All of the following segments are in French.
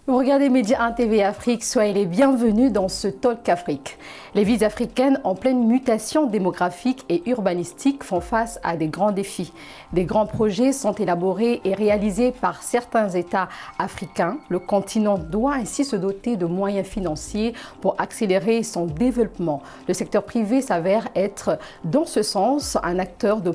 Vous regardez Média 1 TV Afrique, soyez les bienvenus dans ce Talk Afrique. Les villes africaines en pleine mutation démographique et urbanistique font face à des grands défis. Des grands projets sont élaborés et réalisés par certains États africains. Le continent doit ainsi se doter de moyens financiers pour accélérer son développement. Le secteur privé s'avère être, dans ce sens, un acteur de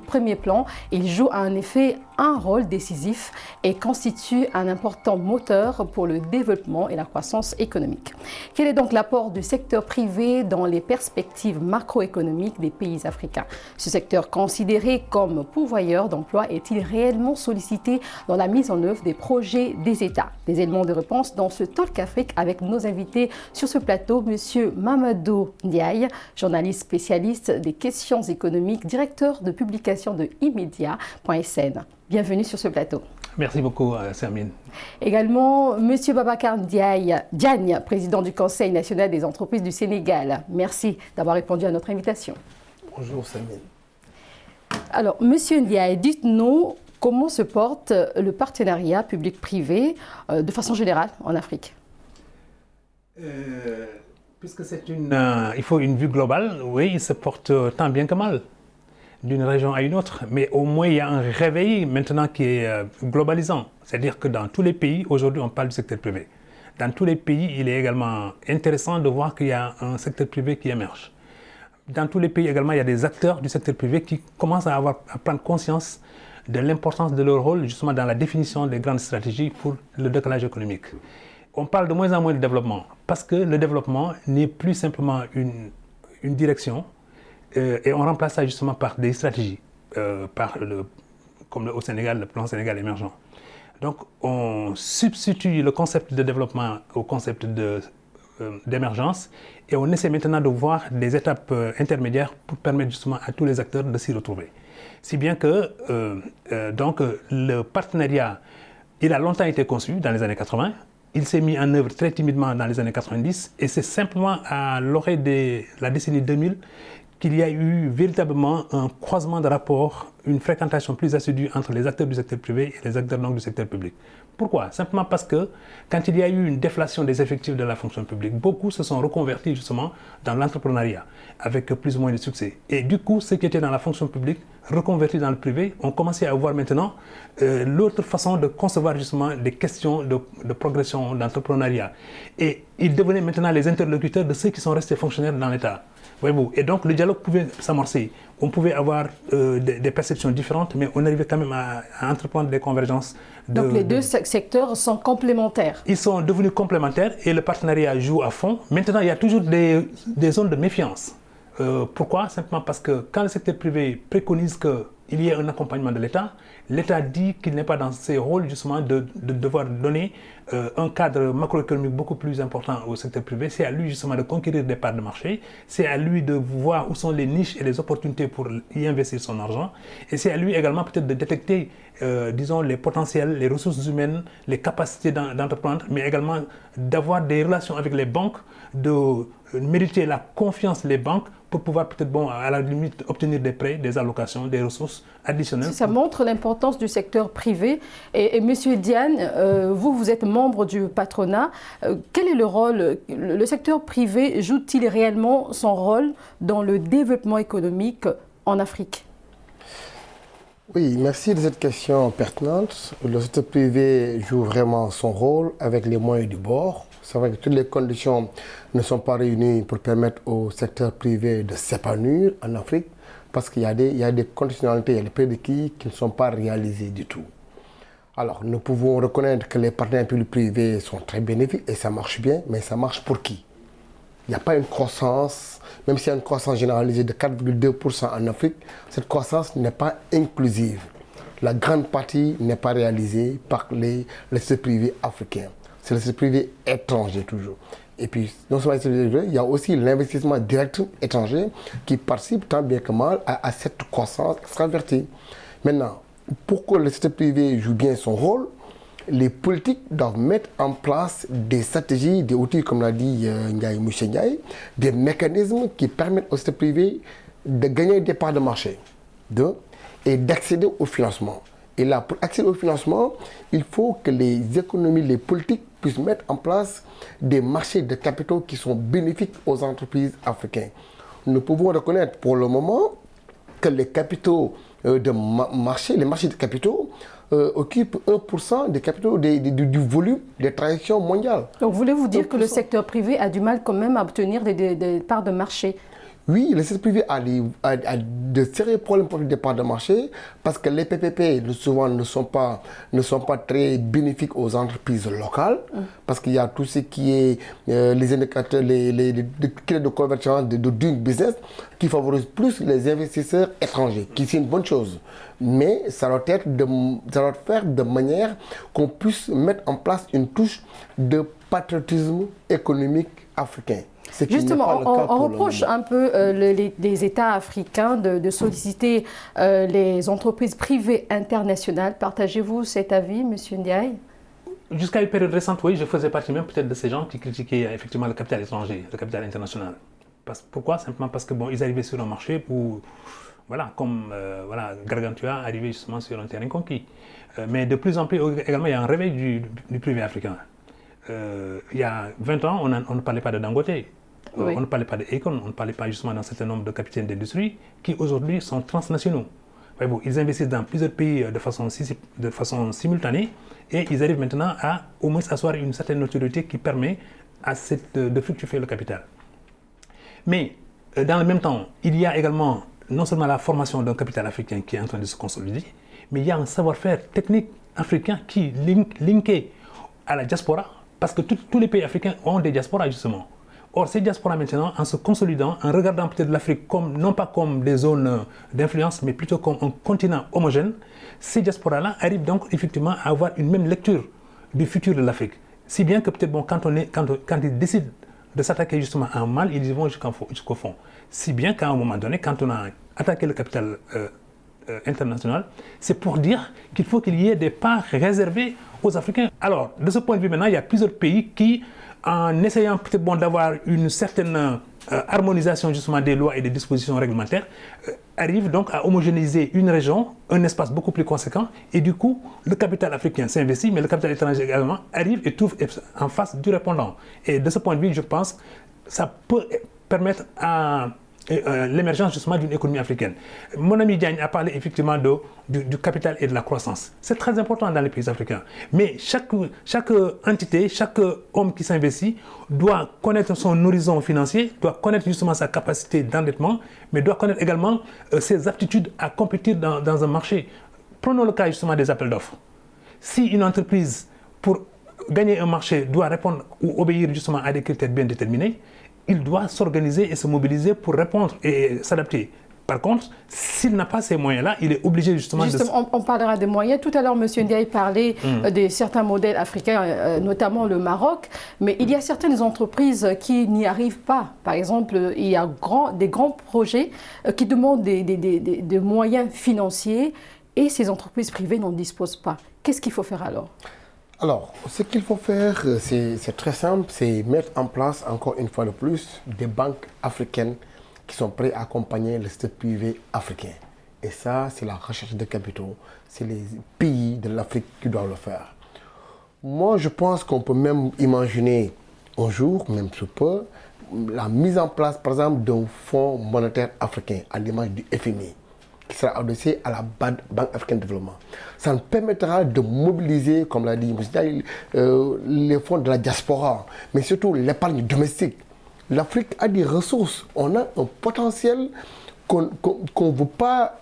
premier plan. Il joue en effet un rôle décisif et constitue un important moteur pour le développement et la croissance économique. Quel est donc l'apport du secteur privé dans les perspectives macroéconomiques des pays africains? Ce secteur considéré comme pourvoyeur d'emplois est-il réellement sollicité dans la mise en œuvre des projets des États? Des éléments de réponse dans ce Talk Afrique avec nos invités sur ce plateau, M. Mamadou Ndiaye, journaliste spécialiste des questions économiques, directeur de publication de imedia.sn. Bienvenue sur ce plateau. Merci beaucoup, Sermine. Également, M. Babacar Diagne, président du Conseil national des entreprises du Sénégal. Merci d'avoir répondu à notre invitation. Bonjour, Sermine. Alors, M. Ndiaye, dites-nous comment se porte le partenariat public-privé de façon générale en Afrique? Puisque il faut une vue globale, oui, il se porte tant bien que mal, d'une région à une autre, mais au moins il y a un réveil maintenant qui est globalisant. C'est-à-dire que dans tous les pays, aujourd'hui on parle du secteur privé. Dans tous les pays, il est également intéressant de voir qu'il y a un secteur privé qui émerge. Dans tous les pays également, il y a des acteurs du secteur privé qui commencent à prendre conscience de l'importance de leur rôle justement dans la définition des grandes stratégies pour le décalage économique. On parle de moins en moins de développement parce que le développement n'est plus simplement une direction, et on remplace ça justement par des stratégies, comme au Sénégal, le plan Sénégal émergent. Donc on substitue le concept de développement au concept d'émergence et on essaie maintenant de voir des étapes intermédiaires pour permettre justement à tous les acteurs de s'y retrouver. Si bien que donc, le partenariat, il a longtemps été conçu dans les années 80, il s'est mis en œuvre très timidement dans les années 90 et c'est simplement à l'orée de la décennie 2000 qu'il y a eu véritablement un croisement de rapports, une fréquentation plus assidue entre les acteurs du secteur privé et les acteurs donc du secteur public. Pourquoi? Simplement parce que quand il y a eu une déflation des effectifs de la fonction publique, beaucoup se sont reconvertis justement dans l'entrepreneuriat avec plus ou moins de succès. Et du coup, ceux qui étaient dans la fonction publique, reconvertis dans le privé, ont commencé à avoir maintenant l'autre façon de concevoir justement des questions de progression d'entrepreneuriat. Et ils devenaient maintenant les interlocuteurs de ceux qui sont restés fonctionnaires dans l'État. Voyez-vous. Et donc le dialogue pouvait s'amorcer. On pouvait avoir des perceptions différentes, mais on arrivait quand même à entreprendre des convergences. Donc les deux secteurs sont complémentaires. Ils sont devenus complémentaires et le partenariat joue à fond. Maintenant, il y a toujours des zones de méfiance. Pourquoi? Simplement parce que quand le secteur privé préconise qu'il y ait un accompagnement de l'État, l'État dit qu'il n'est pas dans ses rôles justement de devoir donner un cadre macroéconomique beaucoup plus important au secteur privé. C'est à lui justement de conquérir des parts de marché, c'est à lui de voir où sont les niches et les opportunités pour y investir son argent, et c'est à lui également peut-être de détecter, disons, les potentiels, les ressources humaines, les capacités d'entreprendre, mais également d'avoir des relations avec les banques, de mériter la confiance des banques pour pouvoir peut-être, à la limite, obtenir des prêts, des allocations, des ressources additionnelles. Ça montre l'importance du secteur privé. Et Monsieur Diagne, vous êtes membre du patronat. Quel est le rôle? Le secteur privé joue-t-il réellement son rôle dans le développement économique en Afrique? Oui, merci de cette question pertinente. Le secteur privé joue vraiment son rôle avec les moyens du bord. C'est vrai que toutes les conditions ne sont pas réunies pour permettre au secteur privé de s'épanouir en Afrique parce qu'il y a des conditionnalités, il y a des prérequis qui ne sont pas réalisés du tout. Alors, nous pouvons reconnaître que les partenaires publics-privés sont très bénéfiques et ça marche bien, mais ça marche pour qui? Il n'y a pas une croissance, même s'il y a une croissance généralisée de 4,2% en Afrique, cette croissance n'est pas inclusive. La grande partie n'est pas réalisée par les secteurs privés africains. C'est le secteur privé étranger toujours. Et puis, non seulement le secteur privé, il y a aussi l'investissement direct étranger qui participe tant bien que mal à cette croissance extravertie. Maintenant, pour que le secteur privé joue bien son rôle, les politiques doivent mettre en place des stratégies, des outils, comme l'a dit M. Ndiaye, des mécanismes qui permettent au secteur privé de gagner des parts de marché et d'accéder au financement. Et là, pour accéder au financement, il faut que les économies, les politiques puissent mettre en place des marchés de capitaux qui sont bénéfiques aux entreprises africaines. Nous pouvons reconnaître pour le moment que les capitaux de marché, les marchés de capitaux occupent 1% des capitaux du volume des transactions mondiales. Donc voulez-vous dire que le secteur privé a du mal quand même à obtenir des parts de marché? Oui, le secteur privé a de sérieux problèmes pour les parts de marché parce que les PPP souvent ne sont pas très bénéfiques aux entreprises locales parce qu'il y a tout ce qui est les indicateurs, les critères de convergence de doing business qui favorisent plus les investisseurs étrangers, qui c'est une bonne chose. Mais ça doit faire de manière qu'on puisse mettre en place une touche de patriotisme économique africain. Justement, on reproche un peu les États africains de solliciter les entreprises privées internationales. Partagez-vous cet avis, M. Ndiaye? Jusqu'à une période récente, oui, je faisais partie même peut-être de ces gens qui critiquaient effectivement le capital étranger, le capital international. Pourquoi? Simplement parce que ils arrivaient sur un marché où, comme Gargantua arrivait justement sur un terrain conquis. Mais de plus en plus également, il y a un réveil du privé africain. Il y a 20 ans, on ne parlait pas de Dangote. Oui. On ne parlait pas de Econ, on ne parlait pas justement d'un certain nombre de capitaines d'industrie qui aujourd'hui sont transnationaux. Ils investissent dans plusieurs pays de façon simultanée et ils arrivent maintenant à au moins asseoir une certaine notoriété qui permet de fructifier le capital. Mais dans le même temps, il y a également non seulement la formation d'un capital africain qui est en train de se consolider, mais il y a un savoir-faire technique africain qui est linké à la diaspora parce que tous les pays africains ont des diasporas justement. Or, ces diasporas maintenant, en se consolidant, en regardant peut-être l'Afrique non pas comme des zones d'influence, mais plutôt comme un continent homogène, ces diasporas-là arrivent donc effectivement à avoir une même lecture du futur de l'Afrique. Si bien que peut-être quand ils décident de s'attaquer justement à un mal, ils y vont jusqu'au fond. Si bien qu'à un moment donné, quand on a attaqué le capital international, c'est pour dire qu'il faut qu'il y ait des parts réservées aux Africains. Alors, de ce point de vue maintenant, il y a plusieurs pays qui, en essayant peut-être d'avoir une certaine harmonisation justement des lois et des dispositions réglementaires, arrivent donc à homogénéiser une région, un espace beaucoup plus conséquent, et du coup, le capital africain s'investit, mais le capital étranger également arrive et trouve en face du répondant. Et de ce point de vue, je pense que ça peut permettre à l'émergence justement d'une économie africaine. Mon ami Diagne a parlé effectivement du capital et de la croissance. C'est très important dans les pays africains. Mais chaque entité, chaque homme qui s'investit doit connaître son horizon financier, doit connaître justement sa capacité d'endettement, mais doit connaître également ses aptitudes à compétir dans un marché. Prenons le cas justement des appels d'offres. Si une entreprise, pour gagner un marché, doit répondre ou obéir justement à des critères bien déterminés, il doit s'organiser et se mobiliser pour répondre et s'adapter. Par contre, s'il n'a pas ces moyens-là, il est obligé justement on parlera des moyens. Tout à l'heure, M. Ndiaye parlait de certains modèles africains, notamment le Maroc. Mais il y a certaines entreprises qui n'y arrivent pas. Par exemple, il y a des grands projets qui demandent des moyens financiers et ces entreprises privées n'en disposent pas. Qu'est-ce qu'il faut faire alors ? Alors, ce qu'il faut faire, c'est très simple, c'est mettre en place, encore une fois de plus, des banques africaines qui sont prêtes à accompagner le secteur privé africain. Et ça, c'est la recherche de capitaux. C'est les pays de l'Afrique qui doivent le faire. Moi, je pense qu'on peut même imaginer un jour, même sous peu, la mise en place, par exemple, d'un fonds monétaire africain, à l'image du FMI, qui sera adossé à la Banque africaine de développement. Ça nous permettra de mobiliser, comme l'a dit M. Ndiaye, les fonds de la diaspora, mais surtout l'épargne domestique. L'Afrique a des ressources, on a un potentiel qu'on ne veut pas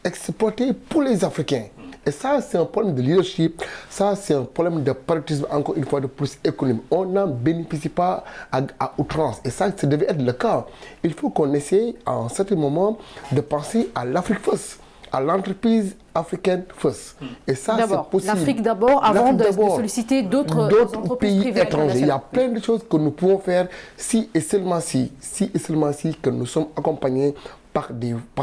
exploiter pour les Africains. Et ça, c'est un problème de leadership, ça, c'est un problème de patriotisme, encore une fois de plus, économique. On n'en bénéficie pas à outrance. Et ça devait être le cas. Il faut qu'on essaie, à un certain moment, de penser à l'Afrique first, à l'entreprise africaine first. Et ça, c'est possible. L'Afrique d'abord, avant de solliciter d'autres entreprises privées étrangères. Il y a plein de choses que nous pouvons faire si et seulement si que nous sommes accompagnés par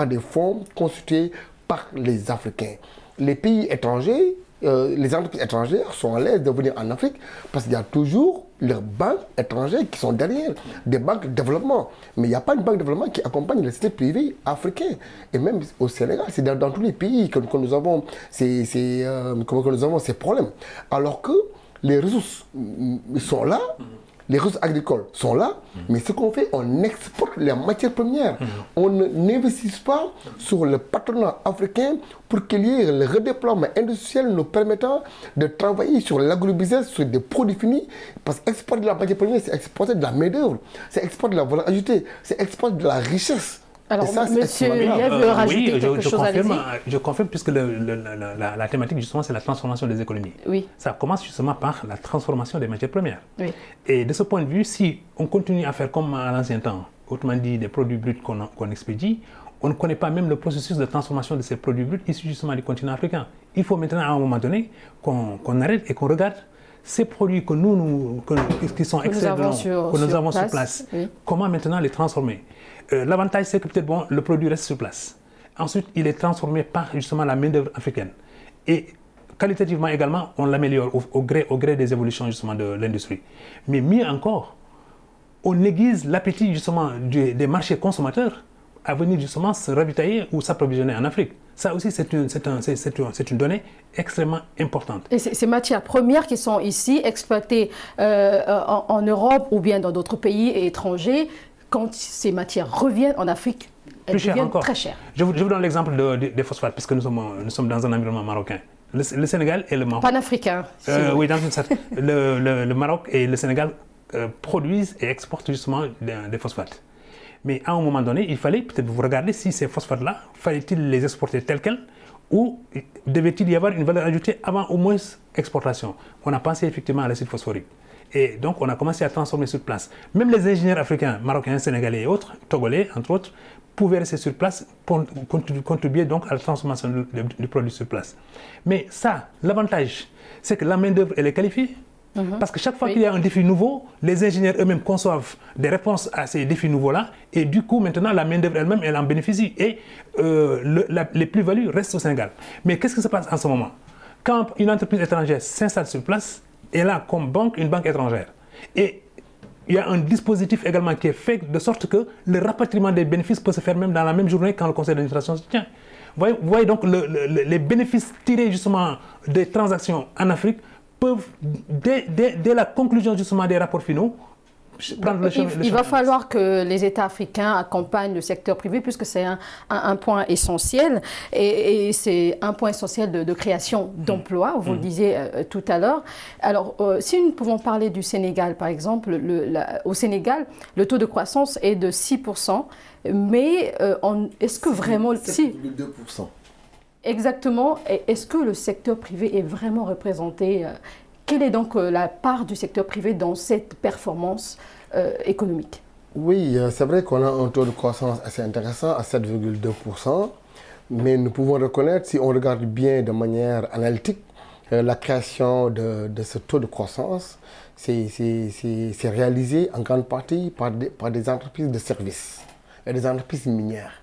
des fonds constitués par les Africains. Les pays étrangers, les entreprises étrangères sont à l'aise de venir en Afrique parce qu'il y a toujours leurs banques étrangères qui sont derrière, des banques de développement. Mais il n'y a pas une banque de développement qui accompagne le secteur privé africain. Et même au Sénégal, c'est dans tous les pays que nous avons que nous avons ces problèmes. Alors que les ressources sont là, les ressources agricoles sont là, mais ce qu'on fait, on exporte les matières premières. On n'investit pas sur le patronat africain pour qu'il y ait le redéploiement industriel nous permettant de travailler sur l'agrobusiness, sur des produits finis. Parce qu'exporter de la matière première, c'est exporter de la main-d'œuvre, c'est exporter de la valeur ajoutée, c'est exporter de la richesse. Alors, monsieur Liev veut rajouter quelque chose, allez-y. Je confirme, puisque la thématique, justement, c'est la transformation des économies. Oui. Ça commence justement par la transformation des matières premières. Oui. Et de ce point de vue, si on continue à faire comme à l'ancien temps, autrement dit, des produits bruts qu'on expédie, on ne connaît pas même le processus de transformation de ces produits bruts issus justement du continent africain. Il faut maintenant, à un moment donné, qu'on arrête et qu'on regarde ces produits qui sont extraits de l'eau, que nous avons sur place, oui. Comment maintenant les transformer. L'avantage, c'est que peut-être le produit reste sur place. Ensuite, il est transformé par justement la main-d'œuvre africaine. Et qualitativement également, on l'améliore au gré des évolutions justement de l'industrie. Mais mieux encore, on aiguise l'appétit justement des marchés consommateurs à venir justement se ravitailler ou s'approvisionner en Afrique. Ça aussi, c'est une donnée extrêmement importante. Et ces matières premières qui sont ici exploitées en Europe ou bien dans d'autres pays étrangers, quand ces matières reviennent en Afrique, elles deviennent très chères. Je vous donne l'exemple des phosphates, puisque nous sommes dans un environnement marocain. Le Sénégal et le Maroc... Panafricain. Oui, dans une certaine... le Maroc et le Sénégal produisent et exportent justement des phosphates. Mais à un moment donné, il fallait peut-être vous regarder si ces phosphates-là, fallait-il les exporter tels quels ou devait-il y avoir une valeur ajoutée avant au moins exportation. On a pensé effectivement à l'acide phosphorique. Et donc, on a commencé à transformer sur place. Même les ingénieurs africains, marocains, sénégalais et autres, togolais, entre autres, pouvaient rester sur place pour contribuer donc à la transformation du produit sur place. Mais ça, l'avantage, c'est que la main-d'œuvre, elle est qualifiée. Parce que chaque fois qu'il y a un défi nouveau, les ingénieurs eux-mêmes conçoivent des réponses à ces défis nouveaux-là. Et du coup, maintenant, la main-d'œuvre elle-même, elle en bénéficie. Et les plus-values restent au Sénégal. Mais qu'est-ce qui se passe en ce moment? Quand une entreprise étrangère s'installe sur place, elle a comme banque une banque étrangère. Et il y a un dispositif également qui est fait de sorte que le rapatriement des bénéfices peut se faire même dans la même journée quand le conseil d'administration se tient. Vous voyez donc les bénéfices tirés justement des transactions en Afrique peuvent, dès la conclusion justement des rapports finaux, il va falloir que les États africains accompagnent le secteur privé puisque c'est un point essentiel et c'est un point essentiel de création d'emplois, vous le disiez tout à l'heure. Alors, si nous pouvons parler du Sénégal, par exemple, au Sénégal, le taux de croissance est de 6%, mais est-ce que vraiment... 7,2%. Exactement. Est-ce que le secteur privé est vraiment représenté quelle est donc la part du secteur privé dans cette performance économique? Oui, c'est vrai qu'on a un taux de croissance assez intéressant à 7,2%, mais nous pouvons reconnaître, si on regarde bien de manière analytique, la création de ce taux de croissance, c'est réalisé en grande partie par des entreprises de services et des entreprises minières.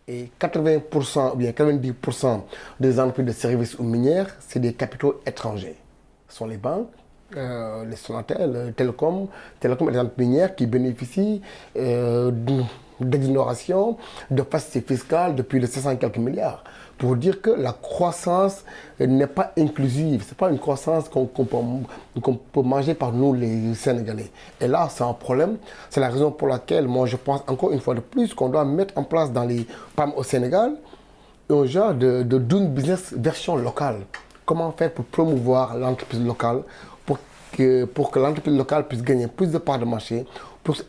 Et 80% ou bien 90% des entreprises de services ou minières, c'est des capitaux étrangers. Ce sont les banques, les Sonatel, Télécom et les entreprises minières qui bénéficient d'exonération, de facilité fiscale depuis les 600 quelques milliards. Pour dire que la croissance n'est pas inclusive, ce n'est pas une croissance qu'on peut manger par nous les Sénégalais. Et là, c'est un problème. C'est la raison pour laquelle, moi, je pense encore une fois de plus qu'on doit mettre en place dans les PAM au Sénégal un genre de doing business version locale. Comment faire pour promouvoir l'entreprise locale, pour que l'entreprise locale puisse gagner plus de parts de marché,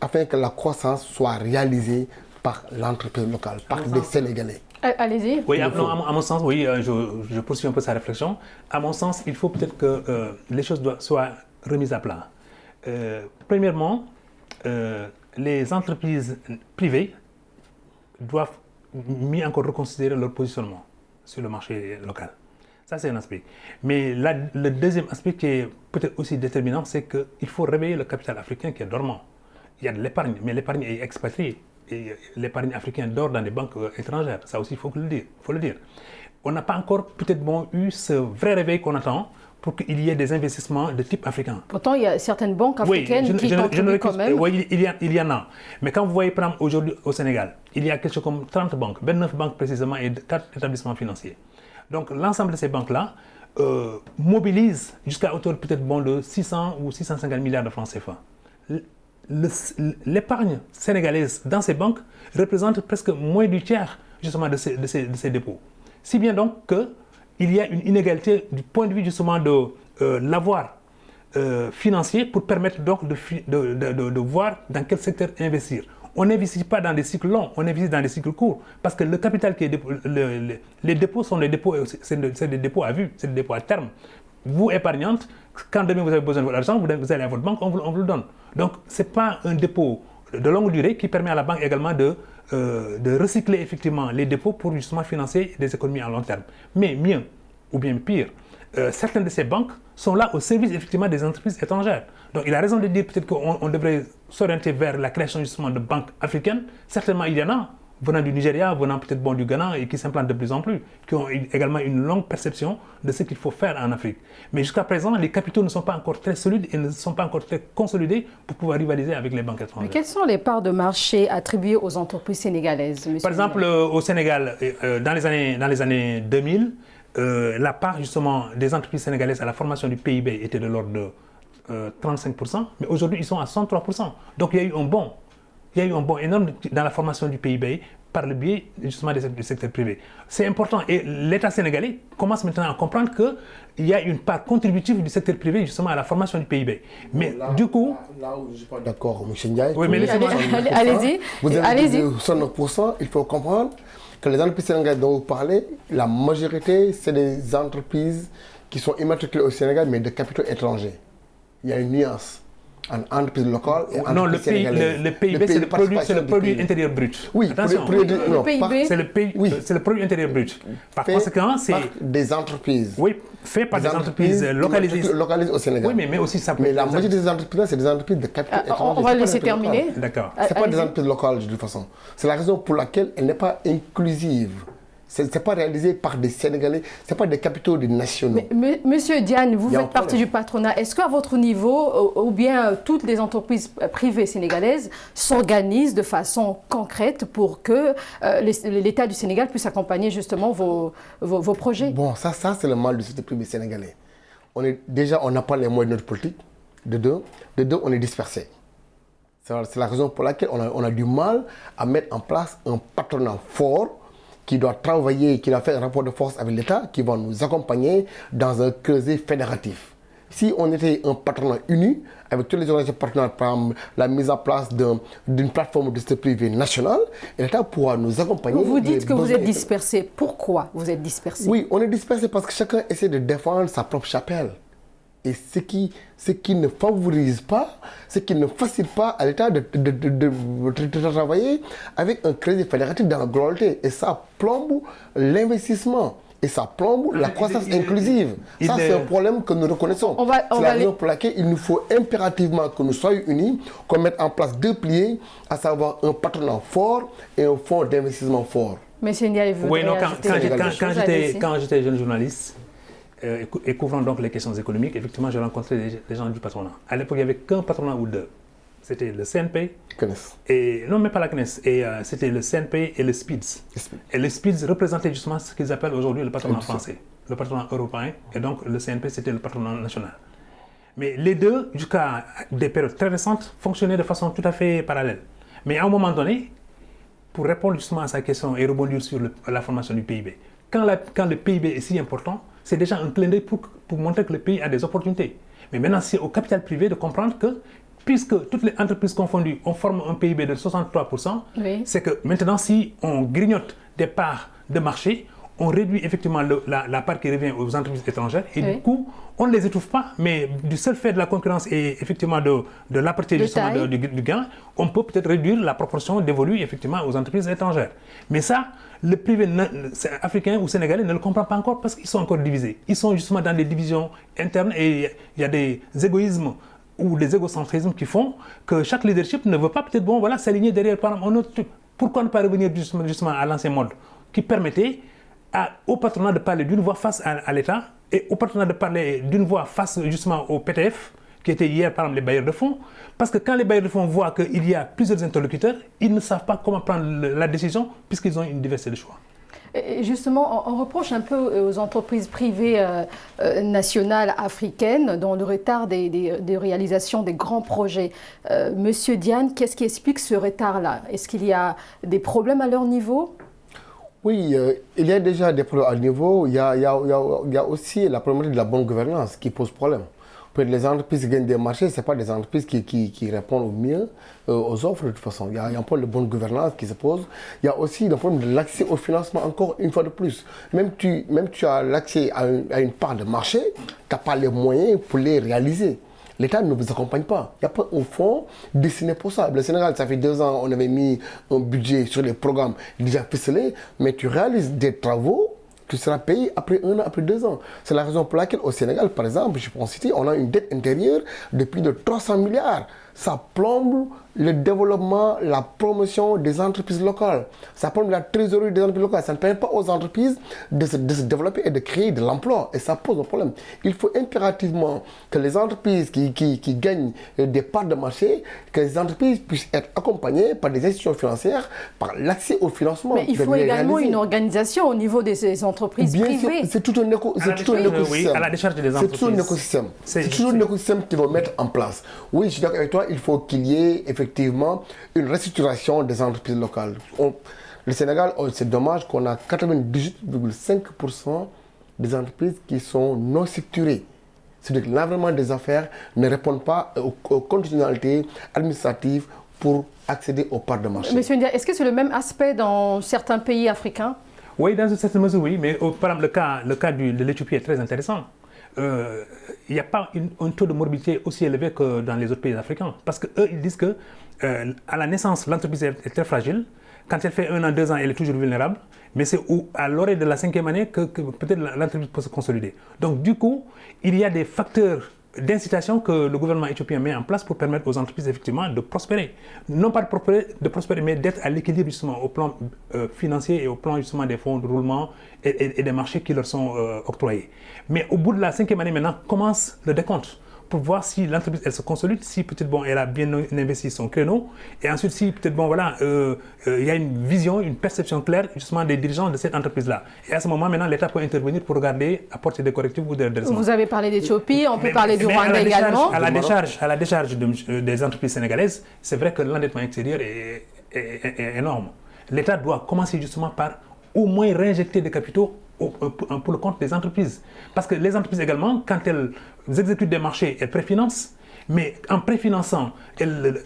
afin que la croissance soit réalisée par l'entreprise locale, par des Sénégalais. Allez-y. Oui, à mon sens, oui, je poursuis un peu sa réflexion. À mon sens, il faut peut-être que les choses soient remises à plat. Premièrement, les entreprises privées doivent mieux encore reconsidérer leur positionnement sur le marché local. Ça, c'est un aspect. Mais le deuxième aspect qui est peut-être aussi déterminant, c'est qu'il faut réveiller le capital africain qui est dormant. Il y a de l'épargne, mais l'épargne est expatriée. Et l'épargne africaine dort dans des banques étrangères. Ça aussi, il faut le dire. On n'a pas encore peut-être eu ce vrai réveil qu'on attend pour qu'il y ait des investissements de type africain. Pourtant, il y a certaines banques africaines qui contribuent quand même. Oui, il y en a. Mais quand vous voyez, par exemple, aujourd'hui au Sénégal, il y a quelque chose comme 30 banques, 29 banques précisément et 4 établissements financiers. Donc, l'ensemble de ces banques-là mobilisent jusqu'à hauteur peut-être de 600 ou 650 milliards de francs CFA. L'épargne sénégalaise dans ces banques représente presque moins du tiers justement de ces dépôts. Si bien donc qu'il y a une inégalité du point de vue justement de l'avoir financier pour permettre donc de voir dans quel secteur investir. On n'investit pas dans des cycles longs, on investit dans des cycles courts parce que le capital qui est les dépôts sont des dépôts, c'est des dépôts à vue, c'est des dépôts à terme. Vous, épargnante, quand demain vous avez besoin de votre argent, vous allez à votre banque, on vous le donne. Donc, ce n'est pas un dépôt de longue durée qui permet à la banque également de recycler effectivement les dépôts pour justement financer des économies à long terme. Mais mieux, ou bien pire, certaines de ces banques sont là au service effectivement des entreprises étrangères. Donc, il a raison de dire peut-être qu'on devrait s'orienter vers la création justement de banques africaines. Certainement, il y en a, venant du Nigeria, venant peut-être du Ghana et qui s'implantent de plus en plus, qui ont également une longue perception de ce qu'il faut faire en Afrique. Mais jusqu'à présent, les capitaux ne sont pas encore très solides et ne sont pas encore très consolidés pour pouvoir rivaliser avec les banques étrangères. Mais quelles sont les parts de marché attribuées aux entreprises sénégalaises, monsieur? Par exemple, au Sénégal, dans les années 2000, la part justement des entreprises sénégalaises à la formation du PIB était de l'ordre de 35%, mais aujourd'hui ils sont à 63%. Donc il y a eu un bond. Il y a eu un bond énorme dans la formation du PIB par le biais justement du secteur privé. C'est important et l'État sénégalais commence maintenant à comprendre qu'il y a une part contributive du secteur privé justement à la formation du PIB. Mais là, du coup... Là où je ne suis pas d'accord, M. Ndiaye, oui, mais allez-y. Vous avez dit 69%, il faut comprendre que les entreprises sénégalaises dont vous parlez, la majorité, c'est des entreprises qui sont immatriculées au Sénégal, mais de capitaux étrangers. Il y a une nuance en entreprise locale et en entreprise sénégalaise. Le PIB, c'est le produit intérieur brut. Oui, le PIB, c'est le produit intérieur brut. Par conséquent, c'est des entreprises. Oui, fait par des entreprises localisées au Sénégal. Oui, mais aussi ça peut. Mais la majorité des entreprises, c'est des entreprises de capitaux étrangers. On va laisser terminer. D'accord. Ce n'est pas des entreprises locales de toute façon. C'est la raison pour laquelle elle n'est pas inclusive. Ce n'est pas réalisé par des Sénégalais, ce n'est pas des capitaux des nationaux. Monsieur Diane, vous faites partie du patronat. Est-ce qu'à votre niveau, ou bien toutes les entreprises privées sénégalaises s'organisent de façon concrète pour que l'État du Sénégal puisse accompagner justement vos projets? Bon, ça c'est le mal du secteur privé sénégalais. On n'a pas les moyens de notre politique. De deux, on est dispersé. C'est la raison pour laquelle on a du mal à mettre en place un patronat fort qui doit travailler, qui doit faire un rapport de force avec l'État, qui va nous accompagner dans un creuset fédératif. Si on était un patronat uni, avec tous les organisations partenaires, par exemple, la mise en place d'une plateforme de secteur privé national, l'État pourra nous accompagner. Vous dites que vous êtes dispersé. Pourquoi vous êtes dispersé? Oui, on est dispersé parce que chacun essaie de défendre sa propre chapelle. Et ce qui ne favorise pas, ce qui ne facilite pas à l'État de travailler avec un crédit fédératif dans la globalité. Et ça plombe l'investissement. Et ça plombe la croissance inclusive. Ça, c'est un problème que nous reconnaissons. C'est la raison pour laquelle il nous faut impérativement que nous soyons unis, qu'on mette en place deux piliers, à savoir un patronat fort et un fonds d'investissement fort. Monsieur Ndiaye, vous oui, non, quand j'étais jeune journaliste, et couvrant donc les questions économiques, effectivement, j'ai rencontré des gens du patronat. À l'époque, il n'y avait qu'un patronat ou deux. C'était le CNP. Non, mais pas la CNES. Et c'était le CNP et le SPIDS. Et le SPIDS représentait justement ce qu'ils appellent aujourd'hui le patronat français, le patronat européen. Et donc, le CNP, c'était le patronat national. Mais les deux, jusqu'à des périodes très récentes, fonctionnaient de façon tout à fait parallèle. Mais à un moment donné, pour répondre justement à sa question et rebondir sur la formation du PIB, quand le PIB est si important, c'est déjà un clin d'œil pour montrer que le pays a des opportunités. Mais maintenant, c'est au capital privé de comprendre que, puisque toutes les entreprises confondues, on forme un PIB de 63%, oui. C'est que maintenant, si on grignote des parts de marché, on réduit effectivement la part qui revient aux entreprises étrangères et oui. Du coup, on ne les étouffe pas, mais du seul fait de la concurrence et effectivement de l'aperture du gain, on peut peut-être réduire la proportion dévolue effectivement aux entreprises étrangères. Mais ça, le privé africain ou sénégalais ne le comprend pas encore parce qu'ils sont encore divisés. Ils sont justement dans des divisions internes et il y a des égoïsmes ou des égocentrismes qui font que chaque leadership ne veut pas peut-être s'aligner derrière par un autre truc. Pourquoi ne pas revenir justement à l'ancien mode qui permettait au patronat de parler d'une voix face à l'État et au patronat de parler d'une voix face justement au PTF, qui était hier par exemple les bailleurs de fonds, parce que quand les bailleurs de fonds voient qu'il y a plusieurs interlocuteurs, ils ne savent pas comment prendre la décision puisqu'ils ont une diversité de choix. Et justement, on reproche un peu aux entreprises privées nationales africaines dans le retard des réalisations des grands projets. Monsieur Diane, qu'est-ce qui explique ce retard-là? Est-ce qu'il y a des problèmes à leur niveau? Oui, il y a déjà des problèmes à leur niveau. Il y a aussi la problématique de la bonne gouvernance qui pose problème. Les entreprises qui gagnent des marchés, ce n'est pas des entreprises qui répondent au mieux aux offres de toute façon. Il y a un problème de bonne gouvernance qui se pose. Il y a aussi le problème de l'accès au financement, encore une fois de plus. Même tu as l'accès à une part de marché, tu n'as pas les moyens pour les réaliser. L'État ne vous accompagne pas. Il n'y a pas un fonds destiné pour ça. Le Sénégal, ça fait 2 ans, on avait mis un budget sur les programmes déjà ficelés, mais tu réalises des travaux, tu seras payé après 1 an, après 2 ans. C'est la raison pour laquelle au Sénégal, par exemple, je peux en citer, on a une dette intérieure de plus de 300 milliards. Ça plombe le développement, la promotion des entreprises locales. Ça plombe la trésorerie des entreprises locales. Ça ne permet pas aux entreprises de se développer et de créer de l'emploi. Et ça pose un problème. Il faut impérativement que les entreprises qui gagnent des parts de marché, que les entreprises puissent être accompagnées par des institutions financières, par l'accès au financement. Mais il faut également une organisation au niveau de ces entreprises privées. C'est tout un écosystème. Oui, à la décharge des entreprises. C'est tout un écosystème. C'est tout un écosystème qu'ils vont mettre en place. Oui, je suis d'accord avec toi, il faut qu'il y ait effectivement une restructuration des entreprises locales. Le Sénégal, c'est dommage qu'on a 98,5% des entreprises qui sont non structurées. C'est-à-dire que l'environnement des affaires ne répond pas aux conditionnalités administratives pour accéder aux parts de marché. Monsieur Ndia, est-ce que c'est le même aspect dans certains pays africains? Oui, dans une certaine mesure, oui. Mais par exemple, le cas de l'Éthiopie est très intéressant. Il n'y a pas un taux de morbidité aussi élevé que dans les autres pays africains. Parce qu'eux, ils disent que à la naissance, l'entreprise est très fragile. Quand elle fait 1 an, 2 ans, elle est toujours vulnérable. Mais c'est à l'orée de la 5e année que peut-être l'entreprise peut se consolider. Donc du coup, il y a des facteurs d'incitation que le gouvernement éthiopien met en place pour permettre aux entreprises effectivement de prospérer. Non pas de prospérer, mais d'être à l'équilibre justement au plan financier et au plan justement des fonds de roulement et des marchés qui leur sont octroyés. Mais au bout de la 5e année maintenant, commence le décompte pour voir si l'entreprise elle se consolide, si peut-être bon elle a bien investi son créneau, et ensuite si peut-être bon voilà il y a une vision, une perception claire justement des dirigeants de cette entreprise-là. Et à ce moment maintenant l'État peut intervenir pour regarder, apporter des correctifs ou des redressements. Vous avez parlé d'Éthiopie, on peut parler du Rwanda également. À la décharge des entreprises sénégalaises, c'est vrai que l'endettement extérieur est énorme. L'État doit commencer justement par au moins réinjecter des capitaux pour le compte des entreprises. Parce que les entreprises également, quand elles exécutent des marchés, elles préfinancent, mais en préfinançant,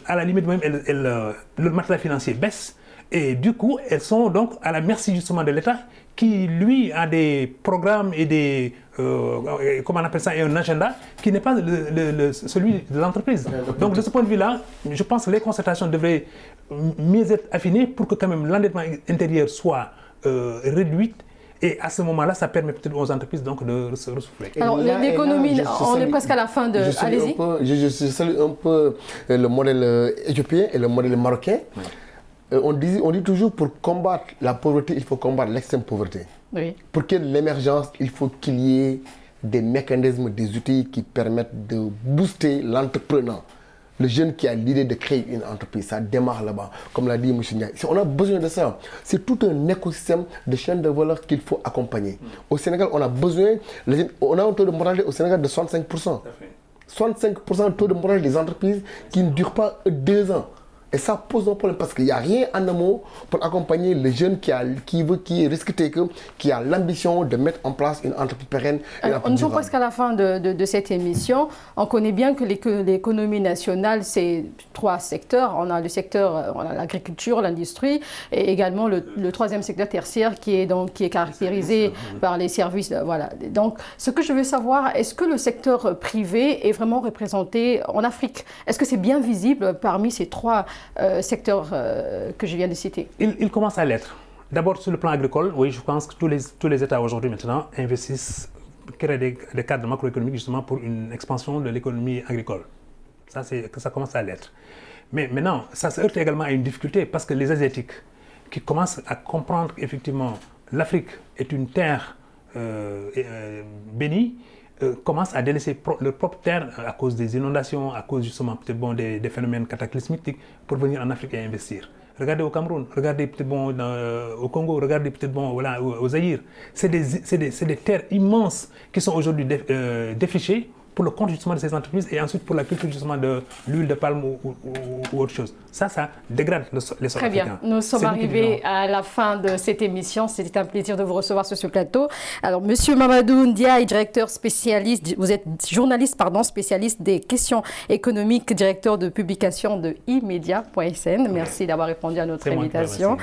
à la limite même, le matériel financier baisse, et du coup, elles sont donc à la merci justement de l'État, qui lui a des programmes et des, comment on appelle ça, et un agenda qui n'est pas celui de l'entreprise. Donc de ce point de vue-là, je pense que les concertations devraient mieux être affinées pour que quand même l'endettement intérieur soit réduite. Et à ce moment-là, ça permet peut-être aux entreprises donc de se ressouffler. Alors l'économie, on est presque à la fin de... Allez-y. Je salue un peu le modèle éthiopien et le modèle marocain. Oui. On dit toujours pour combattre la pauvreté, il faut combattre l'extrême pauvreté. Oui. Pour qu'il y ait l'émergence, il faut qu'il y ait des mécanismes, des outils qui permettent de booster l'entrepreneur. Le jeune qui a l'idée de créer une entreprise, ça démarre là-bas, comme l'a dit M. Ndiaye. On a besoin de ça. C'est tout un écosystème de chaînes de valeur qu'il faut accompagner. Au Sénégal, on a besoin, on a un taux de mortalité au Sénégal de 65%. 65% de taux de mortalité des entreprises qui ne durent pas 2 ans. Et ça pose un problème parce qu'il n'y a rien en amont pour accompagner le jeune qui est risqué, qui a l'ambition de mettre en place une entreprise pérenne. Nous sommes presque à la fin de cette émission. On connaît bien que l'économie nationale, c'est 3 secteurs. On a le secteur, on a l'agriculture, l'industrie et également le 3e secteur tertiaire qui est caractérisé par les services. Voilà. Donc, ce que je veux savoir, est-ce que le secteur privé est vraiment représenté en Afrique? Est-ce que c'est bien visible parmi ces 3 secteurs que je viens de citer? Il commence à l'être. D'abord sur le plan agricole, oui, je pense que tous les États aujourd'hui maintenant investissent, créent des cadres macroéconomiques justement pour une expansion de l'économie agricole. Ça commence à l'être. Mais maintenant, ça se heurte également à une difficulté parce que les Asiatiques qui commencent à comprendre effectivement l'Afrique est une terre bénie, commencent à délaisser leur propre terre à cause des inondations, à cause justement des phénomènes cataclysmiques pour venir en Afrique et investir. Regardez au Cameroun, regardez au Congo, regardez voilà, au Zaïre. C'est des terres immenses qui sont aujourd'hui défrichées pour le compte justement de ces entreprises et ensuite pour la culture justement de l'huile de palme ou autre chose. Ça dégrade les sols africains. Très bien, nous sommes arrivés à la fin de cette émission. C'était un plaisir de vous recevoir sur ce plateau. Alors, Monsieur Mamadou Ndiaye, directeur spécialiste, vous êtes journaliste spécialiste des questions économiques, directeur de publication de imedia.sn. Merci d'avoir répondu à notre invitation.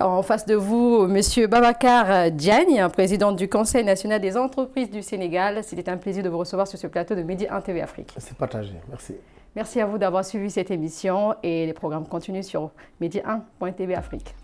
En face de vous, Monsieur Babacar Diagne, président du Conseil national des entreprises du Sénégal. C'était un plaisir de vous recevoir sur ce plateau de Midi 1 TV Afrique. C'est partagé, merci. Merci à vous d'avoir suivi cette émission et les programmes continuent sur Midi1.tv Afrique.